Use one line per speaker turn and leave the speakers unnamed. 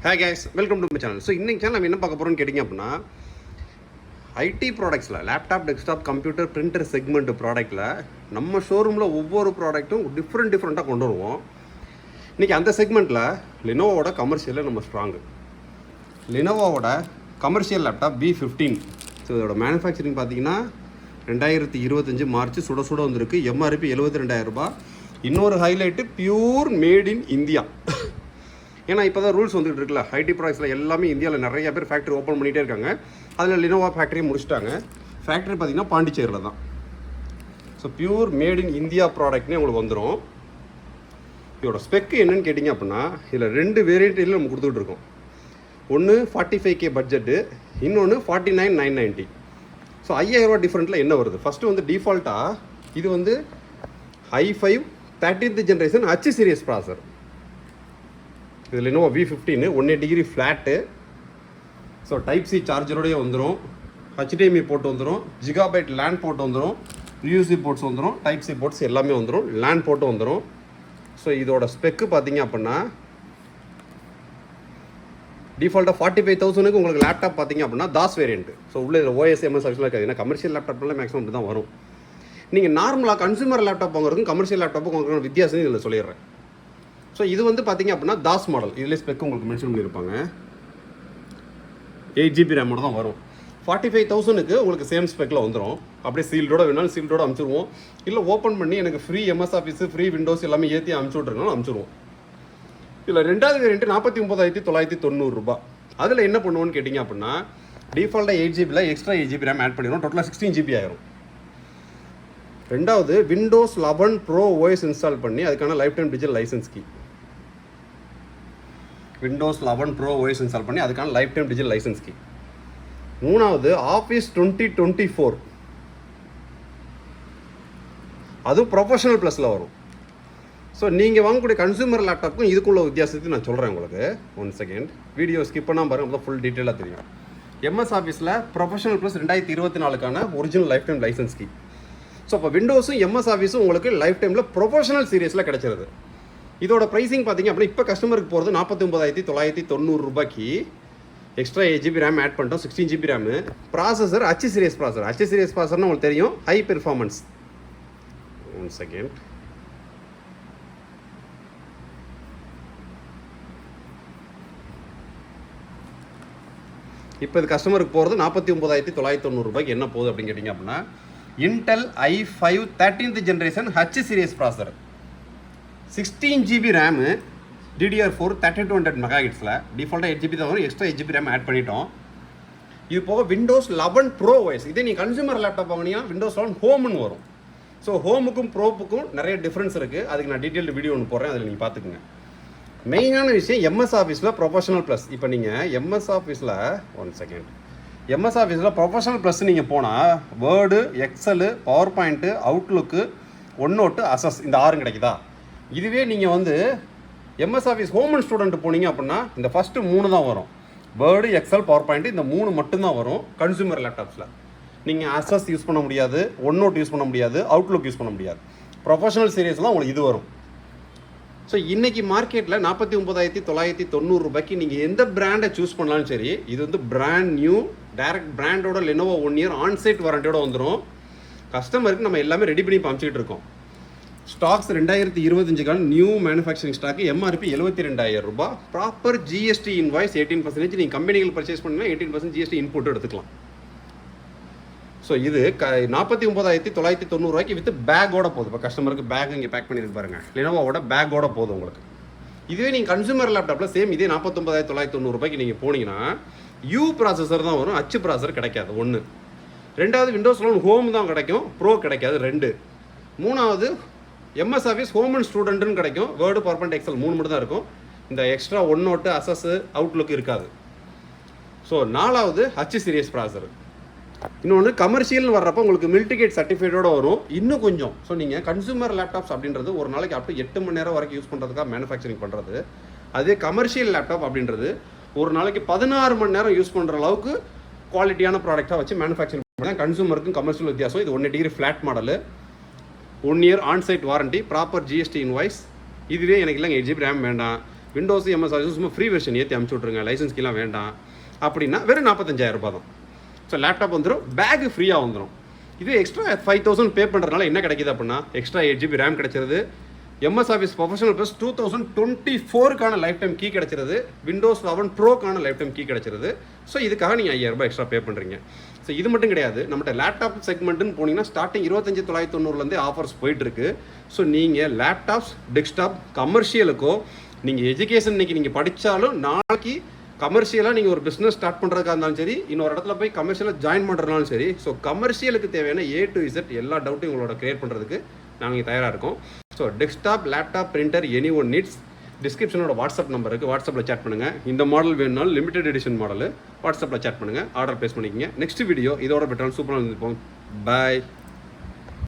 Hi guys, welcome to my channel. So இன்றைக்கி channel நம்ம என்ன பார்க்க போகிறோம்னு கேட்டிங்க அப்படின்னா, ஐடி ப்ராடக்ட்ஸில் laptop, desktop, computer, printer segment ப்ராடக்ட்டில் நம்ம ஷோரூமில் ஒவ்வொரு ப்ராடக்ட்டும் டிஃப்ரெண்ட்டாக கொண்டு வருவோம். இன்றைக்கி அந்த செக்மெண்ட்டில் லெனோவோட கமர்ஷியலில் நம்ம ஸ்ட்ராங்கு. லெனோவோட கமர்ஷியல் லேப்டாப் V15. ஸோ இதோட மேனுஃபேக்சரிங் பார்த்தீங்கன்னா 2025 மார்ச் சுட வந்திருக்கு. எம்ஆர்பி 72,000 ரூபாய். இன்னொரு highlight pure made in India. ஏன்னா இப்போ தான் ரூல்ஸ் வந்துட்டு இருக்குல்ல, ஐடி ப்ராடக்ட்ஸில் எல்லாமே இந்தியாவில் நிறைய பேர் ஃபேக்ட்ரி ஓப்பன் பண்ணிகிட்டே இருக்காங்க. அதில் லெனோவா ஃபேக்ட்ரியை முடிச்சிட்டாங்க. ஃபேக்ட்ரி பார்த்திங்கன்னா பாண்டிச்சேரியில் தான். So pure made in India ப்ராடக்ட்னே உங்களுக்கு வந்துடும். இதோட ஸ்பெக்கு என்னன்னு கேட்டிங்க அப்படின்னா, இதில் 2 வேரியண்ட்டில் நம்ம கொடுத்துட்டு இருக்கோம். ஒன்று 45K பட்ஜெட்டு, இன்னொன்று 49,990. ஸோ 5,000 ரூபா டிஃப்ரெண்ட்டில் என்ன வருது? ஃபஸ்ட்டு வந்து டிஃபால்ட்டாக இது வந்து i5-13th generation H series processor. இது Lenovo V15 180 degree flat. So type C சார்ஜரோடய வந்துடும், HDMI போர்ட் வந்துடும், ஜிகாபைட் லேண்ட் போர்ட் வந்துடும், யூஎஸ்பி போர்ட்ஸ் வந்துடும், டைப் சி போர்ட்ஸ் எல்லாமே வந்துடும், லேண்ட் போர்ட்டும் வந்துடும். ஸோ இதோட ஸ்பெக்கு பார்த்தீங்க அப்படின்னா டிஃபால்ட்டாக 45,000க்கு உங்களுக்கு லேப்டாப் பார்த்தீங்க அப்படின்னா தாஸ் வேரியன்ட். ஸோ உள்ள இதில் OS MS ஆக்சுவலாக இருக்காது. ஏன்னா கமர்ஷியல் லேப்டாப்லாம் மேக்ஸிமம் இப்படி தான் வரும். நீங்கள் நார்மலாக கன்சூமர் லேப்டாப் வாங்குறதுக்கும் கமர்ஷியல் லேப்டாப்புக்கும் வாங்குற வித்தியாசம் இதில் சொல்லிடுறேன். ஸோ இது வந்து பார்த்தீங்க அப்படின்னா தாஸ் மாடல். இதில் ஸ்பெக் உங்களுக்கு மென்ஷன் பண்ணியிருப்பாங்க. 8GB ரேமோட தான் வரும். 45,000க்கு உங்களுக்கு சேம் ஸ்பெக்கில் வந்துடும். அப்படியே சீல்டோட வேணாலும் சீல்டோட அனுப்பிச்சிடுவோம். இல்லை ஓப்பன் பண்ணி எனக்கு free MS office, free Windows எல்லாமே ஏற்றி அனுப்பிச்சி விட்ருனாலும் அனுப்பிச்சிடுவோம். இதில் 2வது வேரியன்ட்டு 49,990 ரூபாய். அதில் என்ன பண்ணுவோன்னு கேட்டிங்க அப்படின்னா, டிஃபால்ட்டாக 8GB extra 8GB RAM add பண்ணிடுவோம். டோட்டலாக 16GB ஆயிரும். 2வது விண்டோஸ் 11 ப்ரோ OS இன்ஸ்டால் பண்ணி அதுக்கான lifetime digital licence key. Windows 11 Pro OS install பண்ணி அதுக்கான lifetime digital licence key. 3வது ஆஃபீஸ் 2024, அதுவும் ப்ரொஃபஷனல் ப்ளஸில் வரும். ஸோ நீங்கள் வாங்கக்கூடிய கன்சூமர் லேப்டாப்புக்கும் இதுக்குள்ள வித்தியாசத்தை நான் சொல்கிறேன் உங்களுக்கு. 1 செகண்ட் வீடியோ ஸ்கிப் பண்ணாமல் பாருங்கள், அப்போ ஃபுல் டீட்டெயிலாக தெரியும். MS ஆஃபீஸில் ப்ரொஃபஷனல் ப்ளஸ் 2024க்கான original life time license key. So இப்போ விண்டோஸும் MS ஆஃபீஸும் உங்களுக்கு லைஃப் டைமில் ப்ரொஃபஷனல் சீரியஸில் கிடச்சிருது. இதோட ப்ரைஸிங் பார்த்தீங்க அப்படின்னா இப்போ கஸ்டமருக்கு போகிறது 49,990 ரூபாய்க்கு. எக்ஸ்ட்ரா 8GB ரேம் ஆட் பண்ணிட்டோம், 16GB RAM. Processor H series processor. H series ப்ராசர்னு உங்களுக்கு தெரியும், ஹை பெர்ஃபார்மன்ஸ். 1 செகண்ட். இப்போ இது கஸ்டமருக்கு போகிறது 49,990 ரூபாய்க்கு. என்ன போகுது அப்படின்னு கேட்டிங்க அப்படின்னா, Intel i5-13th generation H series ப்ராசர், 16GB ரேமு, DDR4 3200 MHz. டிஃபால்ட்டாக 8GB தான் வரும், எக்ஸ்ட்ரா 8GB ரேம் ஆட் பண்ணிட்டோம். இது போக விண்டோஸ் 11 ப்ரோ OS. இதே நீங்கள் கன்சூமர் லேப்டாப் வாங்கினீங்கன்னா விண்டோஸ் 11 ஹோம்னு வரும். ஸோ ஹோமுக்கும் ப்ரோப்புக்கும் நிறைய டிஃப்ரென்ஸ் இருக்குது. அதுக்கு நான் டீட்டெயில் வீடியோ ஒன்று போடுறேன், அதில் நீங்கள் பார்த்துக்குங்க. மெயினான விஷயம் MS ஆஃபீஸில் ப்ரொஃபஷனல் ப்ளஸ். இப்போ நீங்கள் MS ஆஃபீஸில் 1 செகண்ட் MS ஆஃபீஸில் ப்ரொஃபஷனல் ப்ளஸ் நீங்கள் போனால் Word, Excel, PowerPoint, Outlook, OneNote, Access இந்த 6 கிடைக்குதா? இதுவே நீங்கள் வந்து MS Office home and student போனீங்க அப்படின்னா இந்த ஃபஸ்ட்டு 3 தான் வரும். வேர்டு, எக்ஸல், பவர் பாயிண்ட், இந்த 3 மட்டும்தான் வரும் கன்சூமர் லேப்டாப்ஸில். நீங்கள் அசஸ் யூஸ் பண்ண முடியாது, OneNote யூஸ் பண்ண முடியாது, அவுட்லுக் யூஸ் பண்ண முடியாது. ப்ரொஃபஷனல் சீரியஸ்லாம் உங்களுக்கு இது வரும். ஸோ இன்றைக்கி மார்க்கெட்டில் 49,990 ரூபாய்க்கு நீங்கள் எந்த பிராண்டை சூஸ் பண்ணலாலும் சரி. இது வந்து பிராண்ட் நியூ டைரக்ட் பிராண்டோட லெனோவோ 1 இயர் ஆன்சைட் வாரண்டியோட வந்துடும். கஸ்டமருக்கு நம்ம எல்லாமே ரெடி பண்ணி பம்பிச்சுக்கிட்டு இருக்கோம். ஸ்டாக்ஸ் 2025க்கான நியூ மேனுஃபேக்சரிங் ஸ்டாக்கு. எம்ஆர்பி 72,000 ரூபாய். Proper GST invoice 18%. நீங்கள் கம்பெனிகள் பர்ச்சேஸ் பண்ணிங்கன்னா 18% GST இன்புட் எடுத்துக்கலாம். ஸோ இது 49,990 ரூபாய்க்கு வித் பேக்கோட போகுது. இப்போ கஸ்டமருக்கு பேக் இங்கே பேக் பண்ணியிருக்கு பாருங்கள், லெனோவோட பேக்கோட போகுது உங்களுக்கு. இதுவே நீங்கள் கன்சூமர் லேப்டாப்பில் சேம் இதே 49,990 ரூபாய்க்கு நீங்கள் போனீங்கன்னா U ப்ராசஸர் தான் வரும், H ப்ராசஸர் கிடைக்காது. 1. 2வது விண்டோஸ் 11 ஹோம் தான் கிடைக்கும், ப்ரோ கிடைக்காது. 2. 3வது MS ஆஃபீஸ் ஹோம் அண்ட் ஸ்டூடெண்ட்டுன்னு கிடைக்கும். வேர்டு, பவர் பாயிண்ட், எக்ஸல் 3 மட்டும் தான் இருக்கும். இந்த எக்ஸ்ட்ரா OneNote, அசஸ், அவுட்லுக் இருக்காது. ஸோ 4வது H சீரியஸ் ப்ராசர். இன்னொன்று கமர்ஷியல்னு வர்றப்போ உங்களுக்கு மில்டிகேட் சர்டிஃபிகேட்டோட வரும் இன்னும் கொஞ்சம். ஸோ நீங்கள் கன்சூமர் லேப்டாப்ஸ் அப்படின்றது ஒரு நாளைக்கு அப் டு 8 மணி நேரம் வரைக்கும் யூஸ் பண்ணுறதுக்காக மேனுஃபேக்சரிங் பண்ணுறது. அதே கமர்ஷியல் லேப்டாப் அப்படின்றது ஒரு நாளைக்கு 16 மணி நேரம் யூஸ் பண்ணுற அளவுக்கு குவாலிட்டியான ப்ராடக்டாக வச்சு மேனுஃபேக்சரிங் பண்ணுறது. கன்சூமருக்கும் கமர்ஷியல் வித்தியாசம். இது 180 degree flat model, 1 year onsite warranty, proper GST invoice. இதுவே எனக்கு இல்லைங்க 8GB ரேம் வேண்டாம், விண்டோஸ் எம்எஸ் ஆஃபீஸ் சும்மா ஃப்ரீ வெர்ஷன் ஏற்றி அமுச்சு விட்ருங்க, லைசன்ஸ்க்கெலாம் வேண்டாம் அப்படின்னா வெறும் 45,000 ரூபாய் தான். ஸோ லேப்டாப் வந்துடும், பேகு ஃப்ரீயாக வந்துடும். இது எக்ஸ்ட்ரா 5,000 பே பண்ணுறதுனால என்ன கிடைக்கிது அப்படின்னா எக்ஸ்ட்ரா 8 GB ரேம் கிடச்சிருது, எம்எஸ் ஆஃபீஸ் ப்ரொஃபஷனல் ப்ளஸ் 2024க்கான லைஃப் டைம் கீ கிடச்சிருது, விண்டோஸ் 11 ப்ரோக்கான லைஃப் டைம் கீ கிடச்சிருது. ஸோ இதுக்காக நீங்கள் 5,000 ரூபாய் எக்ஸ்ட்ரா பே பண்ணுறீங்க. ஸோ இது மட்டும் கிடையாது, நம்மகிட்ட லேப்டாப் செக்மெண்ட்டுன்னு போனீங்கன்னா ஸ்டார்டிங் 25,990 ஆஃபர்ஸ் போயிட்டுருக்கு. ஸோ நீங்கள் லேப்டாப்ஸ், டெஸ்க்டாப், கமர்ஷியலுக்கோ நீங்கள் எஜுகேஷன் இன்றைக்கி நீங்கள் படித்தாலும் நாளைக்கு கமர்ஷியலாக நீங்கள் ஒரு பிஸ்னஸ் ஸ்டார்ட் பண்ணுறதுக்காக இருந்தாலும் சரி, இன்னொரு இடத்துல போய் கமர்ஷியலாக ஜாயின் பண்ணுறதுனாலும் சரி, ஸோ கமர்ஷியலுக்கு தேவையான A to Z எல்லா டவுட்டையும் உங்களோட கிரியேட் பண்ணுறதுக்கு நாங்கள் தயாராக இருக்கோம். So desktop, laptop, printer any one needs டிஸ்கிரிப்ஷனோட வாட்ஸ்அப் நம்பர் இருக்குது, வாட்ஸ்அப்பில் சேட் பண்ணுங்கள். இந்த மாடல் வேணுனாலும் லிமிடெட் எடிஷன் மாடல் வாட்ஸ்அப்பில் சேட் பண்ணுங்கள், ஆர்டர் ப்ளேஸ் பண்ணிக்கங்க. நெக்ஸ்ட் வீடியோ இதோட பெட்டரான சூப்பராக இருந்துப்போம். பாய்.